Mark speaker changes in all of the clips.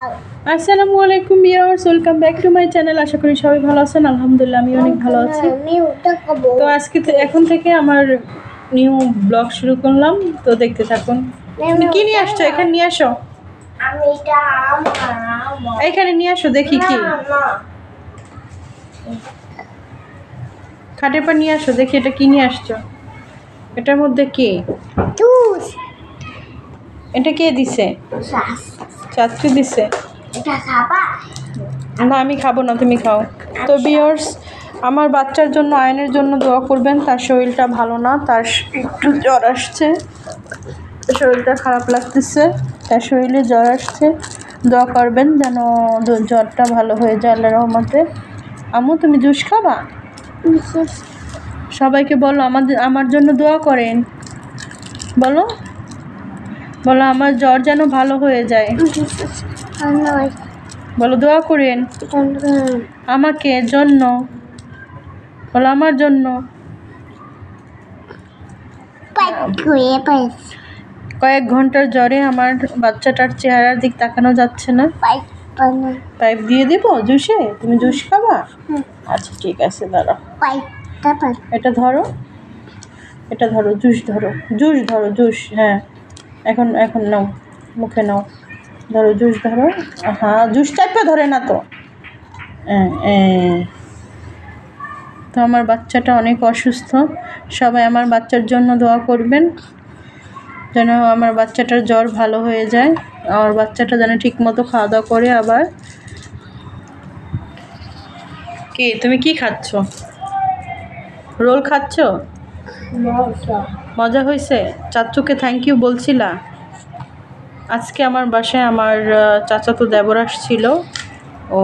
Speaker 1: আসসালামু আলাইকুম viewers, welcome back to my channel. আশা করি সবাই ভালো আছেন। আলহামদুলিল্লাহ আমি অনেক ভালো আছি। তো আজকে এখন থেকে আমার নিউ ব্লগ শুরু করলাম, তো দেখতে থাকুন। তুমি কি নিয়ে আসছো? এখানে নিয়ে আসো, এখানে নিয়ে আসো, দেখি কি খাটের পর নিয়ে আসো, দেখি এটা কি নিয়ে আসছো। এটার মধ্যে কি? এটা কে দিছে? চাচু দিছে। না আমি খাবো না, তুমি খাও। তো ভিউয়ার্স, আমার বাচ্চার জন্য আয়নের জন্য দোয়া করবেন। তার শরীরটা ভালো না, তার একটু জ্বর আসছে, শরীরটা খারাপ লাগতেছে, তার শরীরে জ্বর আসছে। দোয়া করবেন যেন জ্বরটা ভালো হয়ে যায় আল্লাহর রহমতে। আম্মু তুমি জুস খাবা? সবাইকে বলো আমার জন্য দোয়া করেন। বলো বলো আমার জ্বর যেন ভালো হয়ে যায়। বলো দোয়া করেন আমাকে জন্য। বলো আমার জন্য। কয়েক ঘন্টার জ্বরে আমার বাচ্চাটার চেহারার দিক তাকানো যাচ্ছে না। পাইপ দিয়ে দেবো জুসে? তুমি জুস খাবা? আচ্ছা ঠিক আছে, দাঁড়াও। এটা ধরো, এটা ধরো, জুস ধরো, জুস ধরো, জুস। হ্যাঁ এখন এখন নাও, মুখে নাও, ধরো জুস ধরো। হ্যাঁ জুস টাইপটা ধরে না তো। তো আমার বাচ্চাটা অনেক অসুস্থ। সবাই আমার বাচ্চার জন্য দোয়া করবেন যেন আমার বাচ্চাটার জ্বর ভালো হয়ে যায়, আমার বাচ্চাটা যেন ঠিক মতো খাওয়া দাওয়া করে। আবার কি তুমি কি খাচ্ছ? রোল খাচ্ছ? মজা হয়েছে? চাচুকে থ্যাংক ইউ বলছিলা? আজকে আমার বাসায় আমার চাচাতো দেবর আসছিল, ও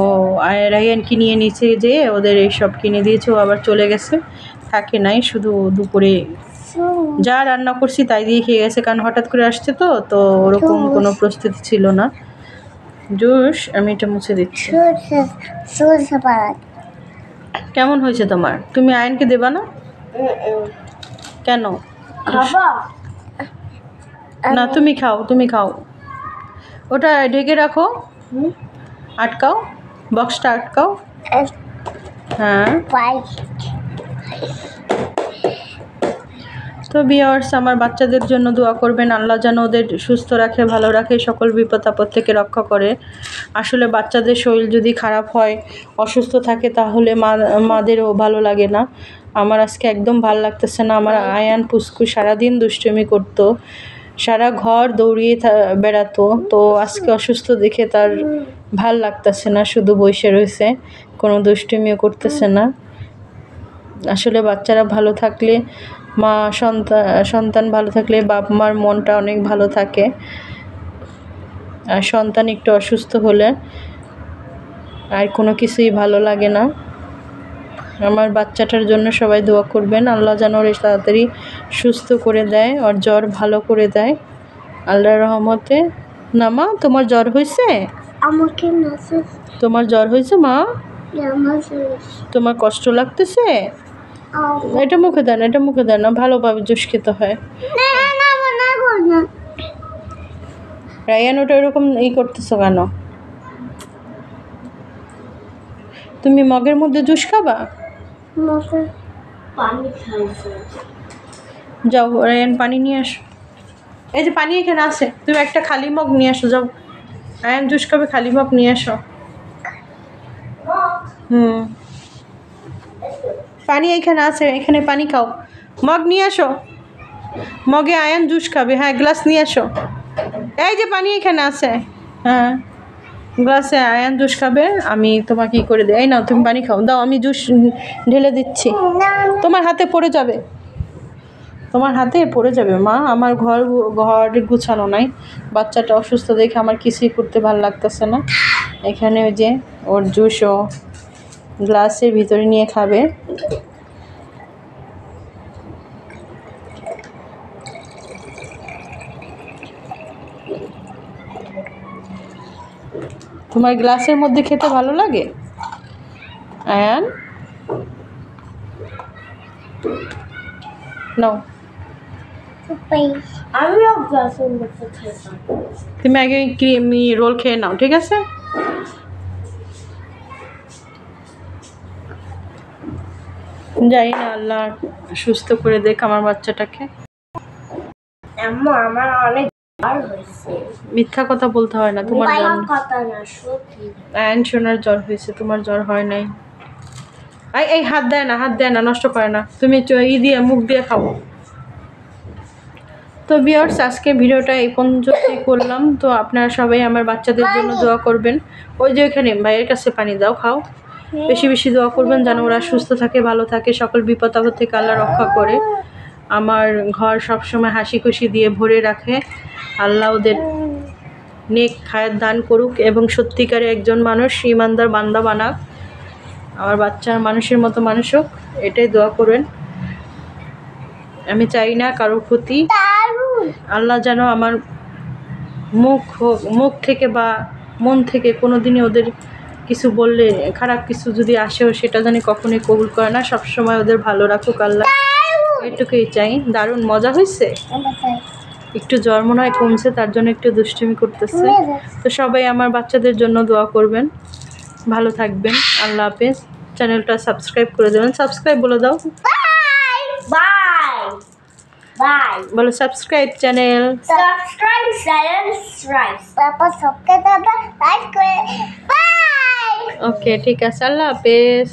Speaker 1: রায়ান কিনে নিচে যেয়ে ওদের এইসব কিনে দিয়েছে। ও আবার চলে গেছে, থাকে নাই, শুধু দুপুরে যা রান্না করছি তাই দিয়ে খেয়ে গেছে, কারণ হঠাৎ করে আসছে তো তো ওরকম কোনো প্রস্তুতি ছিল না। জুস আমি এটা মুছে দিচ্ছি। কেমন হয়েছে তোমার? তুমি আয়নকে দেবা না কেন? না তুমি খাও, তুমি খাও। ওটা ঢেকে রাখো, আটকাও, বক্সটা আটকাও। হ্যাঁ তো ভিউয়ার্স, আমার বাচ্চাদের জন্য দোয়া করবেন, আল্লাহ যেন ওদের সুস্থ রাখে, ভালো রাখে, সকল বিপদ আপদ থেকে রক্ষা করে। আসলে বাচ্চাদের শরীর যদি খারাপ হয়, অসুস্থ থাকে, তাহলে মাদেরও ভালো লাগে না। আমার আজকে একদম ভালো লাগতেছে না। আমার আয়ান পুস্কু সারাদিন দুষ্টুমি করতো, সারা ঘর দৌড়িয়ে বেড়াতো। তো আজকে অসুস্থ দেখে তার ভাল লাগতেছে না, শুধু বসে রয়েছে, কোনো দুষ্টুমিও করতেছে না। আসলে বাচ্চারা ভালো থাকলে, সন্তান ভালো থাকলে বাপ মার মনটা অনেক ভালো থাকে। আর সন্তান একটু অসুস্থ হলে আর কোনো কিছুই ভালো লাগে না। আমার বাচ্চাটার জন্য সবাই দোয়া করবেন, আল্লাহ যেন ওর তাড়াতাড়ি সুস্থ করে দেয়, ওর জ্বর ভালো করে দেয় আল্লাহর রহমতে। না মা, তোমার জ্বর হয়েছে? তোমার জ্বর হয়েছে মা? তোমার কষ্ট লাগতেছে? এটা মুখে দেন, এটা মুখে দেন না, ভালোভাবে জুস খেতে হয়। রায়ান ওটা এরকম করতেছো কেন? তুমি মগের মধ্যে জুস খাবা? যাও রায়ান পানি নিয়ে আসো। এই যে পানি এখানে আছে, তুমি একটা খালি মগ নিয়ে আসো, যাও। রায়ান জুস খাবে, খালি মগ নিয়ে আসো। পানি এখানে আছে, এখানে পানি খাও, মগ নিয়ে আসো। মগে আয়ান জুস খাবে। হ্যাঁ গ্লাস নিয়ে আসো। এই যে পানি এখানে আছে, হ্যাঁ গ্লাসে আয়ান জুস খাবে। আমি তোমাকে করে দিই, এই নাও তুমি পানি খাও, দাও আমি জুস ঢেলে দিচ্ছি। তোমার হাতে পড়ে যাবে, তোমার হাতে পড়ে যাবে মা। আমার ঘর গুছানো নাই, বাচ্চাটা অসুস্থ দেখে আমার কিছুই করতে ভালো লাগতেছে না। এখানে ওই যে ওর জুসও গ্লাসের ভিতরে নিয়ে খাবে। তোমার গ্লাসের মধ্যে খেতে ভালো লাগে আয়ান? নাও
Speaker 2: আমিও গ্লাসের মধ্যে খেতাম।
Speaker 1: তুমি আগে ক্রিমি রোল খেয়ে নাও, ঠিক আছে? যাই না, আল্লাহ সুস্থ করে দেখ আমার বাচ্চাটাকে।
Speaker 2: আম্মু আমার অনেক জ্বর হয়েছে।
Speaker 1: মিথ্যা কথা বলতে হয় না, তোমার জ্বর
Speaker 2: কথা না সত্যি।
Speaker 1: আয়ন সোনার জ্বর হয়েছে, তোমার জ্বর হয় নাই। এই হাত দেয় না, হাত দেয় না, নষ্ট করে না। তুমি দিয়ে মুখ দিয়ে খাও। তো ভিউয়ার্স, আজকে ভিডিওটা এই পর্যন্তই করলাম। তো আপনারা সবাই আমার বাচ্চাদের জন্য দোয়া করবেন। ওই যে ওইখানে ভাইয়ের কাছে পানি দাও, খাও। বেশি বেশি দোয়া করবেন যেন ওরা সুস্থ থাকে, ভালো থাকে, সকল বিপদ আপদ থেকে আল্লাহ রক্ষা করে আমার ঘর সবসময় হাসি খুশি দিয়ে ভরে রাখে। আল্লাহ ওদের নেক হায়াত দান করুক এবং সত্যিকারে একজন মানুষ ইমানদার বান্দা বানাক। আমার বাচ্চা মানুষের মতো মানুষ হোক, এটাই দোয়া করবেন। আমি চাই না কারোর ক্ষতি। আল্লাহ যেন আমার মুখ থেকে বা মন থেকে কোনো দিনই ওদের কিছু বললে, খারাপ কিছু যদি আসেও, সেটা জানি কখনোই কবুল করে না। সবসময় ওদের ভালো রাখুক আল্লাহ, এটুকুই চাই। দারুণ মজা হয়েছে। একটু জ্বর মনে হয় কমছে, তার জন্য একটু দুষ্টুমি করতেছে। তো সবাই আমার বাচ্চাদের জন্য দোয়া করবেন, ভালো থাকবেন। আল্লাহ হাফেজ। চ্যানেলটা সাবস্ক্রাইব করে দেবেন। সাবস্ক্রাইব বলে দাও,
Speaker 2: বাই বাই।
Speaker 1: বলো সাবস্ক্রাইব চ্যানেল।
Speaker 2: তারপর সবকে লাইক করে বাই।
Speaker 1: ওকে, ঠিক আছে, আল্লাহ হাফেজ।